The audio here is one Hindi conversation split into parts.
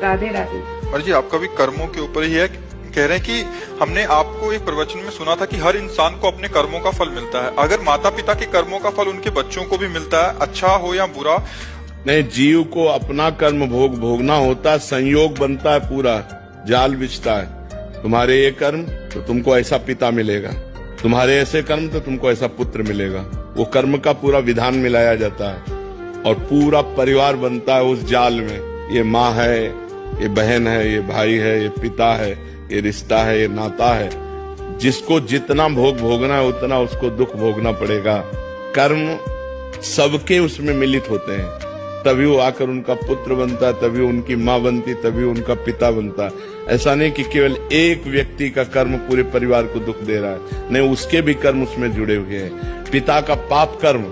राधे राधे। और जी आपका भी कर्मों के ऊपर ही है, कह रहे हैं कि हमने आपको एक प्रवचन में सुना था कि हर इंसान को अपने कर्मों का फल मिलता है। अगर माता पिता के कर्मों का फल उनके बच्चों को भी मिलता है, अच्छा हो या बुरा, नहीं, जीव को अपना कर्म भोगना होता है, संयोग बनता है, पूरा जाल बिछता है। तुम्हारे ये कर्म तो तुमको ऐसा पिता मिलेगा, तुम्हारे ऐसे कर्म तो तुमको ऐसा पुत्र मिलेगा। वो कर्म का पूरा विधान मिलाया जाता है और पूरा परिवार बनता है उस जाल में। ये माँ है, ये बहन है, ये भाई है, ये पिता है, ये रिश्ता है, ये नाता है। जिसको जितना भोग भोगना है उतना उसको दुख भोगना पड़ेगा। कर्म सबके उसमें मिलित होते हैं, तभी वो आकर उनका पुत्र बनता है, तभी उनकी माँ बनती, तभी उनका पिता बनता है। ऐसा नहीं कि केवल एक व्यक्ति का कर्म पूरे परिवार को दुख दे रहा है, नहीं, उसके भी कर्म उसमें जुड़े हुए हैं। पिता का पाप कर्म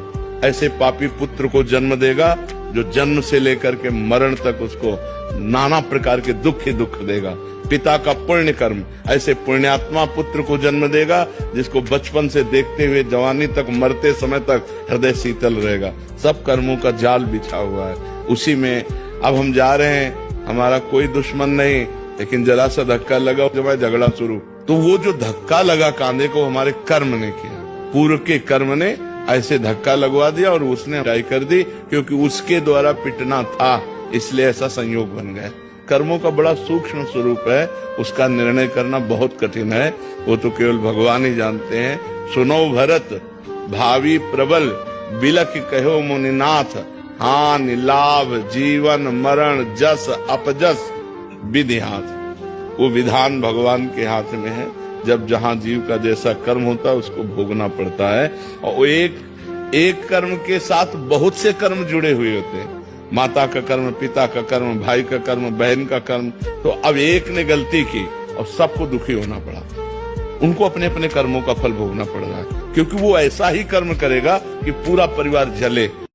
ऐसे पापी पुत्र को जन्म देगा जो जन्म से लेकर के मरण तक उसको नाना प्रकार के दुख ही दुख देगा। पिता का पुण्य कर्म ऐसे पुण्यात्मा पुत्र को जन्म देगा जिसको बचपन से देखते हुए जवानी तक, मरते समय तक हृदय शीतल रहेगा। सब कर्मों का जाल बिछा हुआ है उसी में। अब हम जा रहे हैं, हमारा कोई दुश्मन नहीं, लेकिन जरा सा धक्का लगा जब झगड़ा शुरू, तो वो जो धक्का लगा कांधे को हमारे कर्म ने किया, पूर्व के कर्म ने ऐसे धक्का लगवा दिया और उसने बुराई कर दी, क्योंकि उसके द्वारा पिटना था, इसलिए ऐसा संयोग बन गया। कर्मों का बड़ा सूक्ष्म स्वरूप है, उसका निर्णय करना बहुत कठिन है, वो तो केवल भगवान ही जानते हैं। सुनो भरत भावी प्रबल, बिलख कहो मुनिनाथ, हानि लाभ जीवन मरण जस अपजस विधि हाथ। वो विधान भगवान के हाथ में है। जब जहां जीव का जैसा कर्म होता है उसको भोगना पड़ता है, और वो एक कर्म के साथ बहुत से कर्म जुड़े हुए होते हैं। माता का कर्म, पिता का कर्म, भाई का कर्म, बहन का कर्म। तो अब एक ने गलती की और सबको दुखी होना पड़ा, उनको अपने अपने कर्मों का फल भोगना पड़ रहा है, क्योंकि वो ऐसा ही कर्म करेगा कि पूरा परिवार जले।